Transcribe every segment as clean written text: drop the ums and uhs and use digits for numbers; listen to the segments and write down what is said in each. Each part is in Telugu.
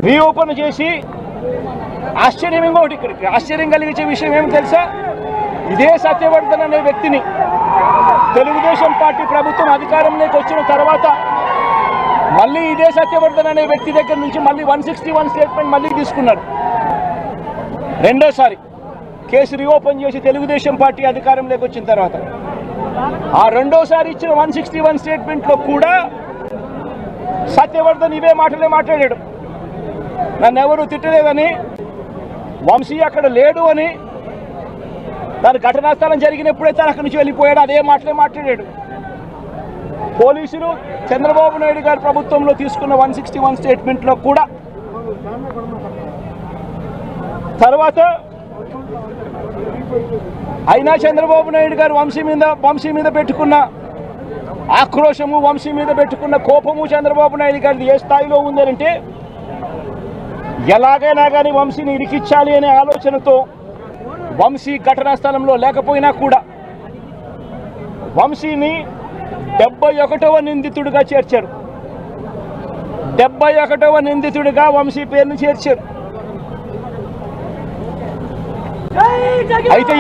రీఓపెన్ చేసి ఆశ్చర్యం ఇంకోటి ఇక్కడికి ఆశ్చర్యం కలిగించే విషయం ఏమి తెలుసా, ఇదే సత్యవర్ధన్ అనే వ్యక్తిని తెలుగుదేశం పార్టీ ప్రభుత్వం అధికారంలోకి వచ్చిన తర్వాత మళ్ళీ ఇదే సత్యవర్ధన్ అనే వ్యక్తి దగ్గర నుంచి మళ్ళీ 161 స్టేట్మెంట్ మళ్ళీ తీసుకున్నారు. రెండోసారి కేసు రీఓపెన్ చేసి తెలుగుదేశం పార్టీ అధికారంలోకి వచ్చిన తర్వాత ఆ రెండోసారి ఇచ్చిన 161 స్టేట్మెంట్లో కూడా సత్యవర్ధన్ ఇవే మాటలే మాట్లాడాడు. నన్ను ఎవరు తిట్టలేదని, వంశీ అక్కడ లేడు అని, దాని ఘటనా స్థలం జరిగినప్పుడే తను అక్కడి నుంచి వెళ్ళిపోయాడు, అదే మాటలే మాట్లాడాడు. పోలీసులు చంద్రబాబు నాయుడు గారి ప్రభుత్వంలో తీసుకున్న 161 స్టేట్మెంట్లో కూడా తర్వాత అయినా చంద్రబాబు నాయుడు గారు వంశీ మీద పెట్టుకున్న ఆక్రోశము, వంశీ మీద పెట్టుకున్న కోపము చంద్రబాబు నాయుడు గారిది ఏ స్థాయిలో ఉందంటే ఎలాగైనా కానీ వంశీని ఇరికించాలి అనే ఆలోచనతో వంశీ ఘటనా స్థలంలో లేకపోయినా కూడా వంశీని 71వ నిందితుడిగా చేర్చారు. 71వ నిందితుడిగా వంశీ పేరును చేర్చారు. అయితే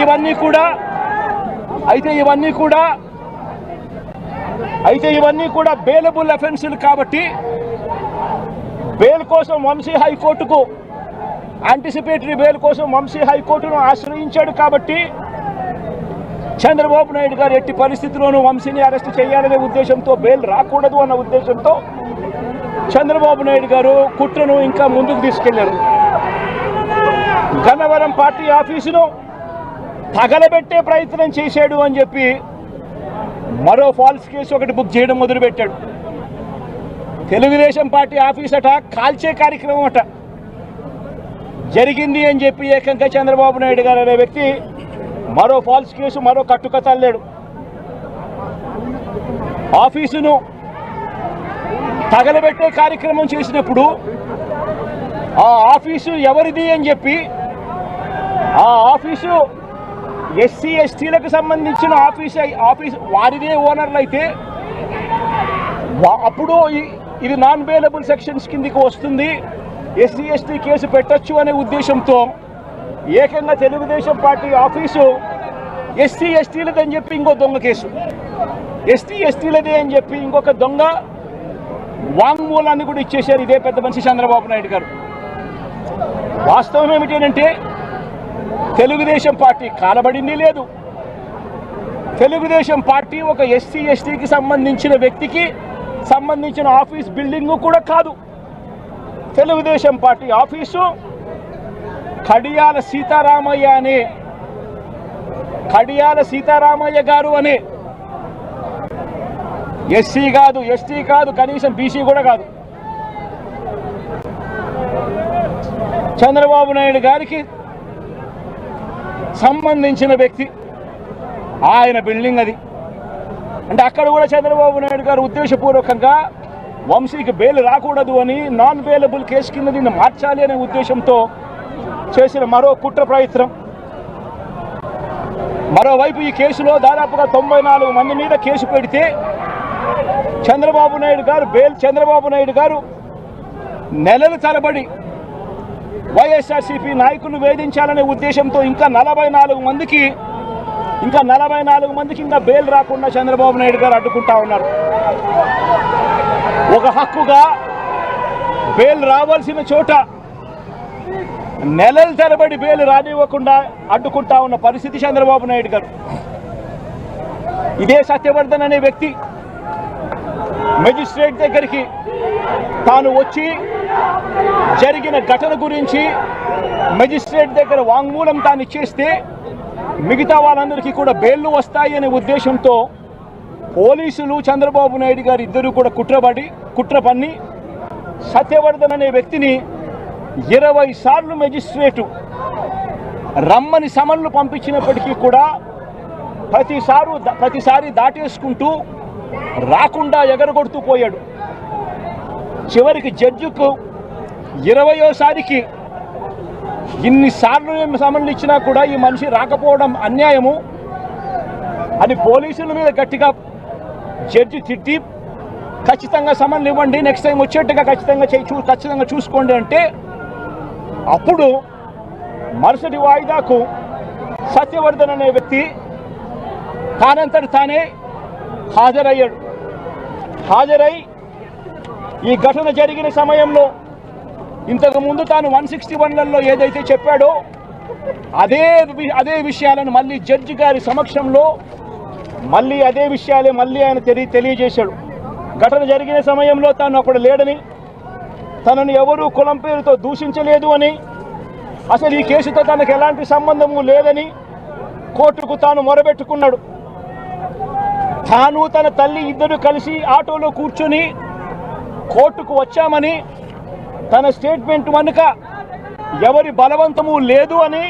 ఇవన్నీ కూడా బెయిలబుల్ అఫెన్సులు కాబట్టి బెయిల్ కోసం వంశీ హైకోర్టుకు యాంటిసిపేటరీ బెయిల్ కోసం వంశీ హైకోర్టును ఆశ్రయించాడు. కాబట్టి చంద్రబాబు నాయుడు గారు ఎట్టి పరిస్థితుల్లోనూ వంశీని అరెస్ట్ చేయాలనే ఉద్దేశంతో, బెయిల్ రాకూడదు అన్న ఉద్దేశంతో చంద్రబాబు నాయుడు గారు కుట్రను ఇంకా ముందుకు తీసుకెళ్లారు. గన్నవరం పార్టీ ఆఫీసును తగలబెట్టే ప్రయత్నం చేశాడు అని చెప్పి మరో ఫాల్స్ కేసు ఒకటి బుక్ చేయడం మొదలుపెట్టాడు. తెలుగుదేశం పార్టీ ఆఫీస్ అట కాల్చే కార్యక్రమం అట జరిగింది అని చెప్పి ఏకంగా చంద్రబాబు నాయుడు గారు అనే వ్యక్తి మరో ఫాల్స్ కేసు, మరో కట్టుకథ అల్లాడు. ఆఫీసును తగలబెట్టే కార్యక్రమం చేసినప్పుడు ఆ ఆఫీసు ఎవరిది అని చెప్పి, ఆ ఆఫీసు ఎస్సీ ఎస్టీలకు సంబంధించిన ఆఫీస్ వారిదే ఓనర్లు అయితే అప్పుడు ఇది నాన్ బెయిలబుల్ సెక్షన్స్ కిందికి వస్తుంది, ఎస్సీ ఎస్టీ కేసు పెట్టచ్చు అనే ఉద్దేశంతో ఏకంగా తెలుగుదేశం పార్టీ ఆఫీసు ఎస్సీ ఎస్టీలదని చెప్పి ఇంకో దొంగ కేసు, ఎస్టీ ఎస్టీలదే అని చెప్పి ఇంకొక దొంగ వాంగ్మూలాన్ని కూడా ఇచ్చేశారు ఇదే పెద్ద మనిషి చంద్రబాబు నాయుడు గారు. వాస్తవం ఏమిటంటే తెలుగుదేశం పార్టీ కాలబడింది లేదు. తెలుగుదేశం పార్టీ ఒక ఎస్సీ ఎస్టీకి సంబంధించిన వ్యక్తికి సంబంధించిన ఆఫీస్ బిల్డింగు కూడా కాదు. తెలుగుదేశం పార్టీ ఆఫీసు కడియాల సీతారామయ్య గారు అనే ఎస్సీ కాదు, ఎస్టీ కాదు, కనీసం బీసీ కూడా కాదు, చంద్రబాబు నాయుడు గారికి సంబంధించిన వ్యక్తి, ఆయన బిల్డింగ్ అది. అంటే అక్కడ కూడా చంద్రబాబు నాయుడు గారు ఉద్దేశపూర్వకంగా వంశీకి బెయిల్ రాకూడదు అని నాన్ బెయిలబుల్ కేసు కింద దీన్ని మార్చాలి అనే ఉద్దేశంతో చేసిన మరో కుట్ర ప్రయత్నం. మరోవైపు ఈ కేసులో దాదాపుగా 94 మంది మీద కేసు పెడితే చంద్రబాబు నాయుడు గారు నెలల తరబడి వైఎస్ఆర్సీపీ నాయకులు వేధించాలనే ఉద్దేశంతో ఇంకా 44 మందికి ఇంకా బెయిల్ రాకుండా చంద్రబాబు నాయుడు గారు అడ్డుకుంటా ఉన్నారు. ఒక హక్కుగా బెయిల్ రావాల్సిన చోట నెలల తరబడి బెయిల్ రానివ్వకుండా అడ్డుకుంటా ఉన్న పరిస్థితి చంద్రబాబు నాయుడు గారు. ఇదే సత్యవర్ధన్ అనే వ్యక్తి మెజిస్ట్రేట్ దగ్గరికి తాను వచ్చి జరిగిన ఘటన గురించి మెజిస్ట్రేట్ దగ్గర వాంగ్మూలం తాను ఇచ్చేస్తే మిగతా వాళ్ళందరికీ కూడా బెయిల్లు వస్తాయి అనే ఉద్దేశంతో పోలీసులు చంద్రబాబు నాయుడు గారు ఇద్దరు కూడా కుట్ర పన్ని సత్యవర్ధన్ అనే వ్యక్తిని 20 సార్లు మెజిస్ట్రేటు రమ్మని సమన్లు పంపించినప్పటికీ కూడా ప్రతిసారి దాటేసుకుంటూ రాకుండా ఎగరగొడుతూ పోయాడు. చివరికి జడ్జికు 20వ ఇన్నిసార్లు సమన్లు ఇచ్చినా కూడా ఈ మనిషి రాకపోవడం అన్యాయము అని పోలీసుల మీద గట్టిగా జడ్జి తిట్టి ఖచ్చితంగా సమన్లు ఇవ్వండి, నెక్స్ట్ టైం వచ్చేట్టుగా ఖచ్చితంగా చూసుకోండి అంటే అప్పుడు మరుసటి వాయిదాకు సత్యవర్ధన్ అనే వ్యక్తి తానంతటి తానే హాజరై ఈ ఘటన జరిగిన సమయంలో ఇంతకుముందు తాను 161లలో ఏదైతే చెప్పాడో అదే విషయాలను మళ్ళీ జడ్జి గారి సమక్షంలో మళ్ళీ అదే విషయాలే మళ్ళీ ఆయన తెలియజేశాడు. ఘటన జరిగిన సమయంలో తాను అక్కడ లేడని, తనను ఎవరూ కులం పేరుతో దూషించలేదు అని, అసలు ఈ కేసుతో తనకు ఎలాంటి సంబంధము లేదని కోర్టుకు తాను మొరబెట్టుకున్నాడు. తాను తన తల్లి ఇద్దరు కలిసి ఆటోలో కూర్చొని కోర్టుకు వచ్చామని, తన స్టేట్మెంట్ వెనుక ఎవరి బలవంతము లేదు అని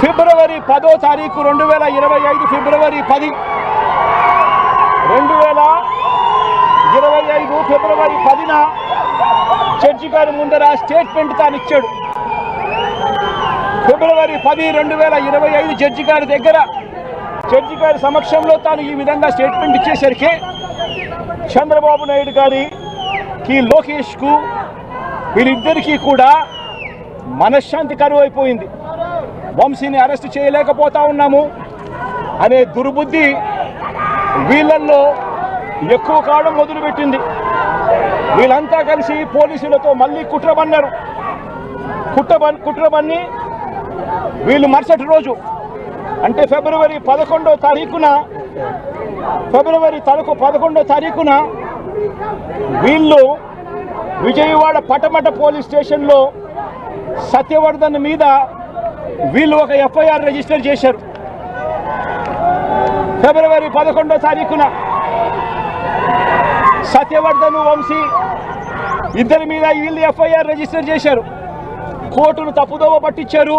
ఫిబ్రవరి 10వ తారీఖు 2025 ఫిబ్రవరి 10 2025 ఫిబ్రవరి 10న జడ్జి గారి ముందర స్టేట్మెంట్ తాను ఇచ్చాడు. ఫిబ్రవరి 10, 2025 జడ్జి గారి దగ్గర జడ్జి గారి సమక్షంలో తాను ఈ విధంగా స్టేట్మెంట్ ఇచ్చేసరికి చంద్రబాబు నాయుడు గారికి, లోకేష్కు, వీరిద్దరికీ కూడా మనశ్శాంతి కరువైపోయింది. వంశీని అరెస్ట్ చేయలేకపోతా ఉన్నాము అనే దుర్బుద్ధి వీళ్ళల్లో ఎక్కువ కావడం మొదలుపెట్టింది. వీళ్ళంతా కలిసి పోలీసులతో మళ్ళీ కుట్రబన్నారు. కుట్రబన్ని వీళ్ళు మరుసటి రోజు అంటే ఫిబ్రవరి 11వ తారీఖున వీళ్ళు విజయవాడ పటమట పోలీస్ స్టేషన్లో సత్యవర్ధన్ మీద వీళ్ళు ఒక ఎఫ్ఐఆర్ రిజిస్టర్ చేశారు. ఫిబ్రవరి 11వ తారీఖున సత్యవర్ధన్, వంశీ ఇద్దరి మీద వీళ్ళు ఎఫ్ఐఆర్ రిజిస్టర్ చేశారు. కోర్టును తప్పుదోవ పట్టించారు.